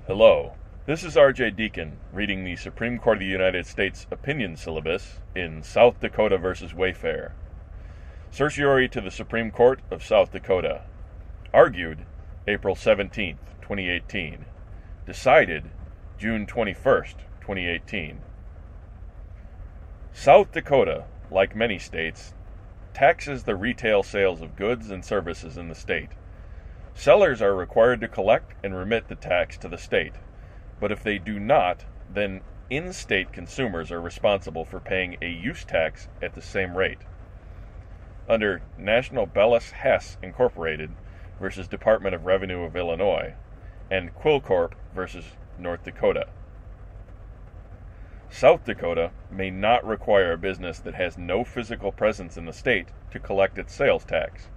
Hello, this is R.J. Deacon reading the Supreme Court of the United States opinion syllabus in South Dakota versus Wayfair. Certiorari to the Supreme Court of South Dakota. Argued April 17, 2018. Decided June 21, 2018. South Dakota, like many states, taxes the retail sales of goods and services in the state. Sellers are required to collect and remit the tax to the state, but if they do not, then in-state consumers are responsible for paying a use tax at the same rate. Under National Bellis Hess Incorporated versus Department of Revenue of Illinois and Quill Corp versus North Dakota. South Dakota may not require a business that has no physical presence in the state to collect its sales tax.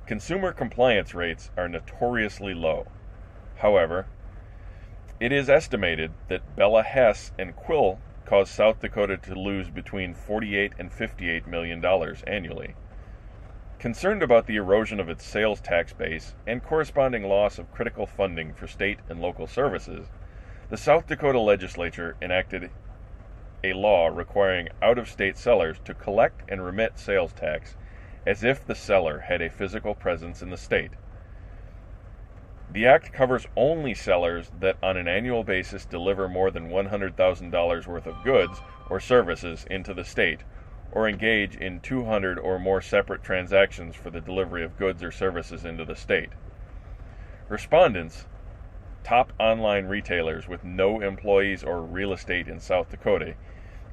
Consumer compliance rates are notoriously low. However, it is estimated that Bella Hess and Quill cause South Dakota to lose between $48 and $58 million annually. Concerned about the erosion of its sales tax base and corresponding loss of critical funding for state and local services, the South Dakota legislature enacted a law requiring out-of-state sellers to collect and remit sales tax as if the seller had a physical presence in the state. The act covers only sellers that on an annual basis deliver more than $100,000 worth of goods or services into the state, or engage in 200 or more separate transactions for the delivery of goods or services into the state. Respondents, top online retailers with no employees or real estate in South Dakota,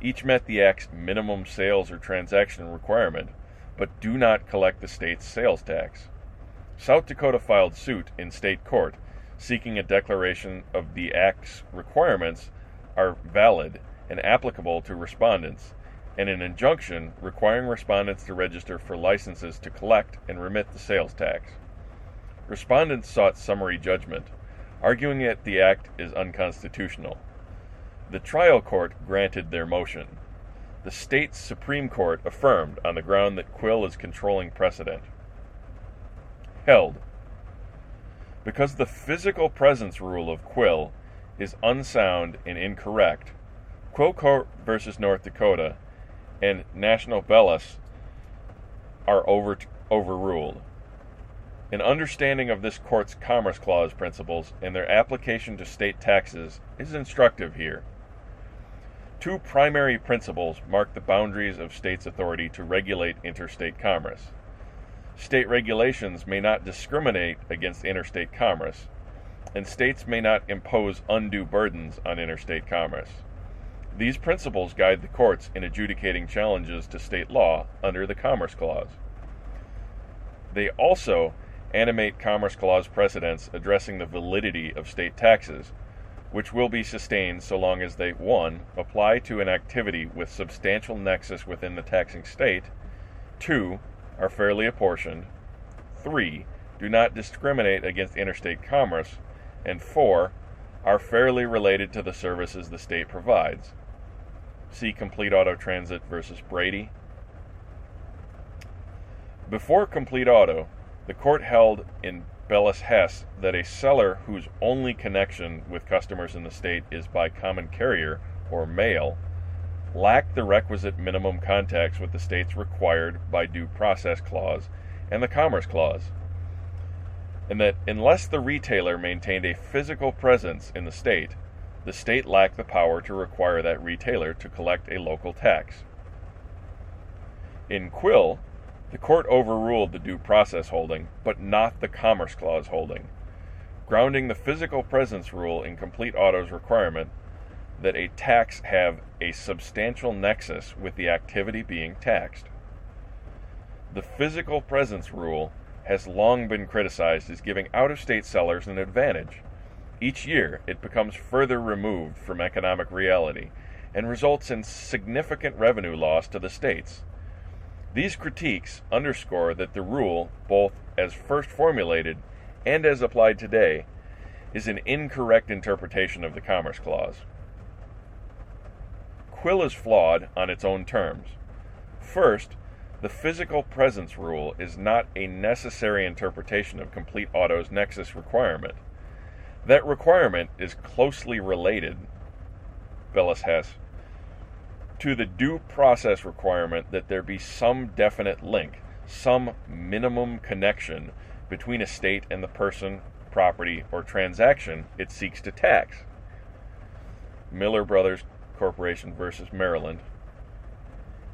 each met the act's minimum sales or transaction requirement, but do not collect the state's sales tax. South Dakota filed suit in state court, seeking a declaration of the act's requirements are valid and applicable to respondents, and an injunction requiring respondents to register for licenses to collect and remit the sales tax. Respondents sought summary judgment, arguing that the act is unconstitutional. The trial court granted their motion. The state's Supreme Court affirmed on the ground that Quill is controlling precedent. Held. Because the physical presence rule of Quill is unsound and incorrect, Quill Corp versus North Dakota and National Bellis are overruled. An understanding of this court's Commerce Clause principles and their application to state taxes is instructive here. Two primary principles mark the boundaries of states' authority to regulate interstate commerce. State regulations may not discriminate against interstate commerce, and states may not impose undue burdens on interstate commerce. These principles guide the courts in adjudicating challenges to state law under the Commerce Clause. They also animate Commerce Clause precedents addressing the validity of state taxes, which will be sustained so long as they 1. Apply to an activity with substantial nexus within the taxing state, 2. Are fairly apportioned, 3. Do not discriminate against interstate commerce, and 4. Are fairly related to the services the state provides. See Complete Auto Transit versus Brady. Before Complete Auto, the court held in Bellis Hess that a seller whose only connection with customers in the state is by common carrier or mail lacked the requisite minimum contacts with the states required by Due Process Clause and the Commerce Clause, and that unless the retailer maintained a physical presence in the state lacked the power to require that retailer to collect a local tax. In Quill, the court overruled the due process holding, but not the Commerce Clause holding, grounding the physical presence rule in Complete Auto's requirement that a tax have a substantial nexus with the activity being taxed. The physical presence rule has long been criticized as giving out-of-state sellers an advantage. Each year, it becomes further removed from economic reality and results in significant revenue loss to the states. These critiques underscore that the rule, both as first formulated and as applied today, is an incorrect interpretation of the Commerce Clause. Quill is flawed on its own terms. First, the physical presence rule is not a necessary interpretation of Complete Auto's nexus requirement. That requirement is closely related, Bellis Hess, to the due process requirement that there be some definite link, some minimum connection between a state and the person, property, or transaction it seeks to tax. Miller Brothers Corporation versus Maryland.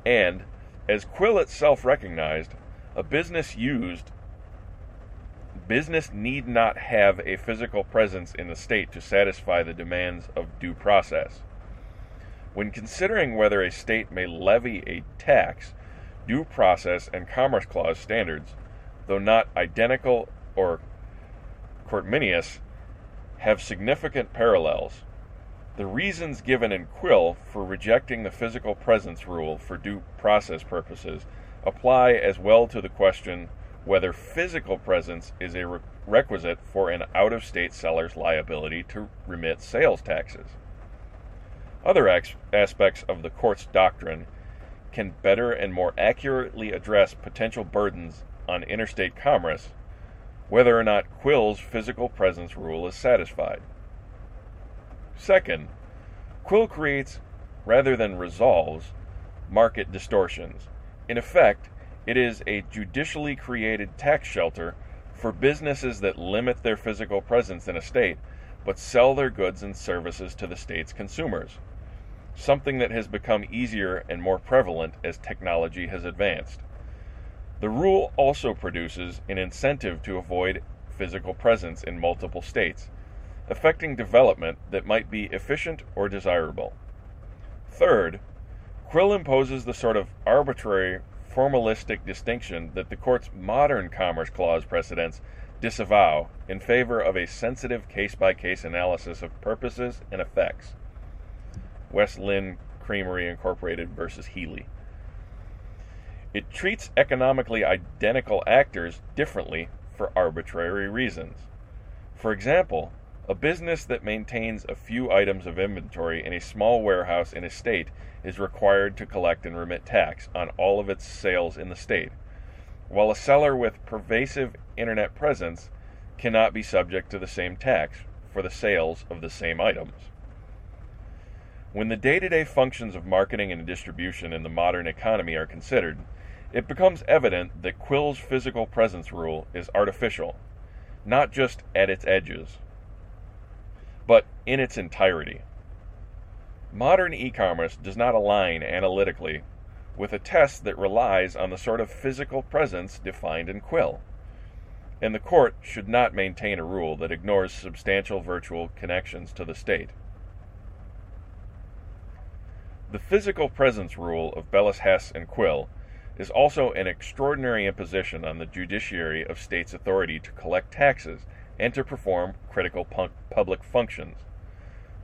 And, as Quill itself recognized, a business need not have a physical presence in the state to satisfy the demands of due process. When considering whether a state may levy a tax, due process and Commerce Clause standards, though not identical or coterminous, have significant parallels. The reasons given in Quill for rejecting the physical presence rule for due process purposes apply as well to the question whether physical presence is a requisite for an out-of-state seller's liability to remit sales taxes. Other aspects of the court's doctrine can better and more accurately address potential burdens on interstate commerce, whether or not Quill's physical presence rule is satisfied. Second, Quill creates, rather than resolves, market distortions. In effect, it is a judicially created tax shelter for businesses that limit their physical presence in a state but sell their goods and services to the state's consumers, something that has become easier and more prevalent as technology has advanced. The rule also produces an incentive to avoid physical presence in multiple states, affecting development that might be efficient or desirable. Third, Quill imposes the sort of arbitrary, formalistic distinction that the court's modern Commerce Clause precedents disavow in favor of a sensitive case-by-case analysis of purposes and effects. West Lynn Creamery Incorporated versus Healy. It treats economically identical actors differently for arbitrary reasons. For example, a business that maintains a few items of inventory in a small warehouse in a state is required to collect and remit tax on all of its sales in the state, while a seller with pervasive internet presence cannot be subject to the same tax for the sales of the same items. When the day-to-day functions of marketing and distribution in the modern economy are considered, it becomes evident that Quill's physical presence rule is artificial, not just at its edges, but in its entirety. Modern e-commerce does not align analytically with a test that relies on the sort of physical presence defined in Quill, and the court should not maintain a rule that ignores substantial virtual connections to the state. The physical presence rule of Bellis Hess and Quill is also an extraordinary imposition on the judiciary of states' authority to collect taxes and to perform critical public functions.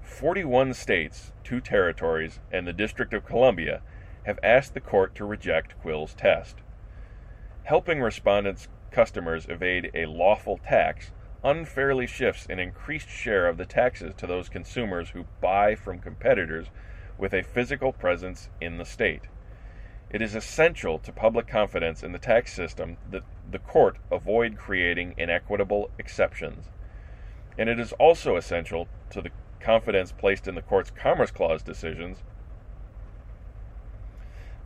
41 states, 2 territories, and the District of Columbia have asked the court to reject Quill's test. Helping respondents' customers evade a lawful tax unfairly shifts an increased share of the taxes to those consumers who buy from competitors with a physical presence in the state. It is essential to public confidence in the tax system that the court avoid creating inequitable exceptions. And it is also essential to the confidence placed in the court's Commerce Clause decisions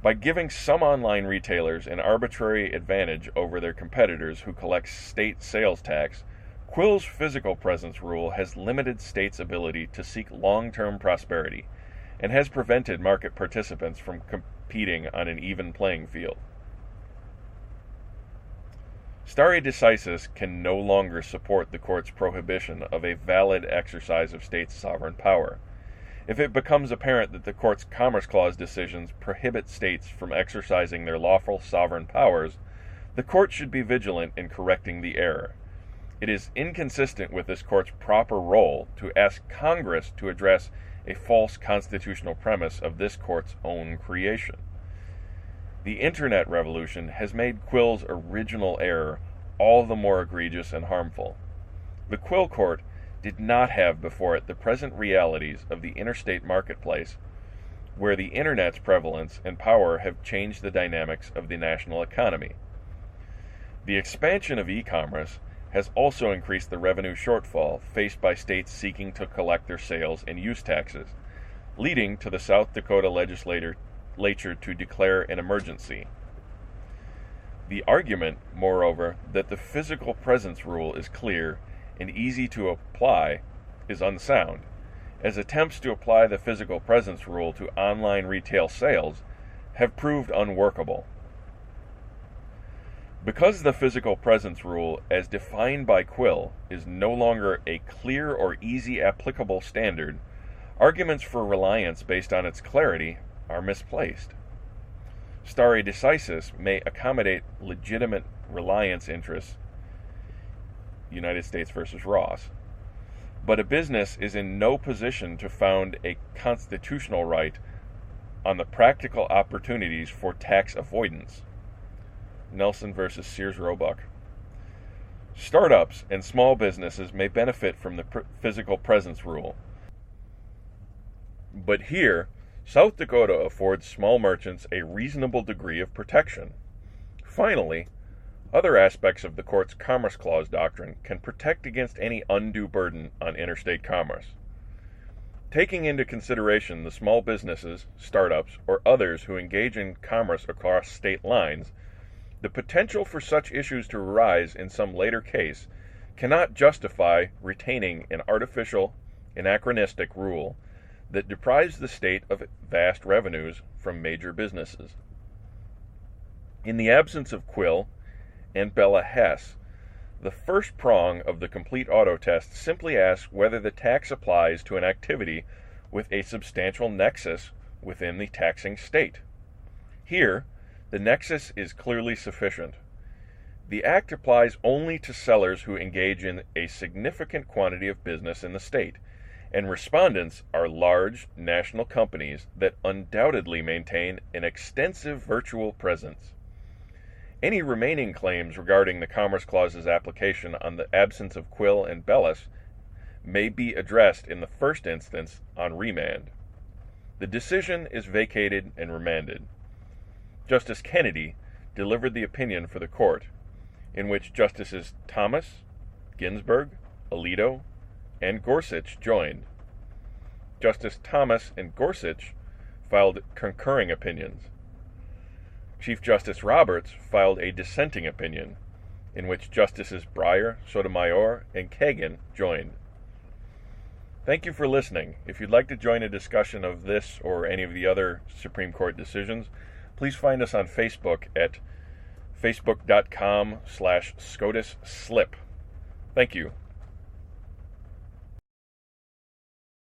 by giving some online retailers an arbitrary advantage over their competitors who collect state sales tax. Quill's physical presence rule has limited states' ability to seek long-term prosperity and has prevented market participants from competing on an even playing field. Stare decisis can no longer support the court's prohibition of a valid exercise of states' sovereign power. If it becomes apparent that the court's Commerce Clause decisions prohibit states from exercising their lawful sovereign powers, the court should be vigilant in correcting the error. It is inconsistent with this court's proper role to ask Congress to address a false constitutional premise of this court's own creation. The Internet revolution has made Quill's original error all the more egregious and harmful. The Quill court did not have before it the present realities of the interstate marketplace, where the Internet's prevalence and power have changed the dynamics of the national economy. The expansion of e-commerce has also increased the revenue shortfall faced by states seeking to collect their sales and use taxes, leading to the South Dakota legislature to declare an emergency. The argument, moreover, that the physical presence rule is clear and easy to apply is unsound, as attempts to apply the physical presence rule to online retail sales have proved unworkable. Because the physical presence rule, as defined by Quill, is no longer a clear or easy applicable standard, arguments for reliance based on its clarity are misplaced. Stare decisis may accommodate legitimate reliance interests, United States versus Ross, but a business is in no position to found a constitutional right on the practical opportunities for tax avoidance, Nelson versus Sears Roebuck. Startups and small businesses may benefit from the physical presence rule, but here, South Dakota affords small merchants a reasonable degree of protection. Finally, other aspects of the court's Commerce Clause doctrine can protect against any undue burden on interstate commerce. Taking into consideration the small businesses, startups, or others who engage in commerce across state lines, the potential for such issues to arise in some later case cannot justify retaining an artificial, anachronistic rule that deprives the state of vast revenues from major businesses. In the absence of Quill and Bella Hess, the first prong of the complete auto test simply asks whether the tax applies to an activity with a substantial nexus within the taxing state. Here, the nexus is clearly sufficient. The act applies only to sellers who engage in a significant quantity of business in the state, and respondents are large national companies that undoubtedly maintain an extensive virtual presence. Any remaining claims regarding the Commerce Clause's application on the absence of Quill and Bellis may be addressed in the first instance on remand. The decision is vacated and remanded. Justice Kennedy delivered the opinion for the court, in which Justices Thomas, Ginsburg, Alito, and Gorsuch joined. Justice Thomas and Gorsuch filed concurring opinions. Chief Justice Roberts filed a dissenting opinion, in which Justices Breyer, Sotomayor, and Kagan joined. Thank you for listening. If you'd like to join a discussion of this or any of the other Supreme Court decisions, please find us on Facebook at facebook.com/SCOTUSSLIP. Thank you.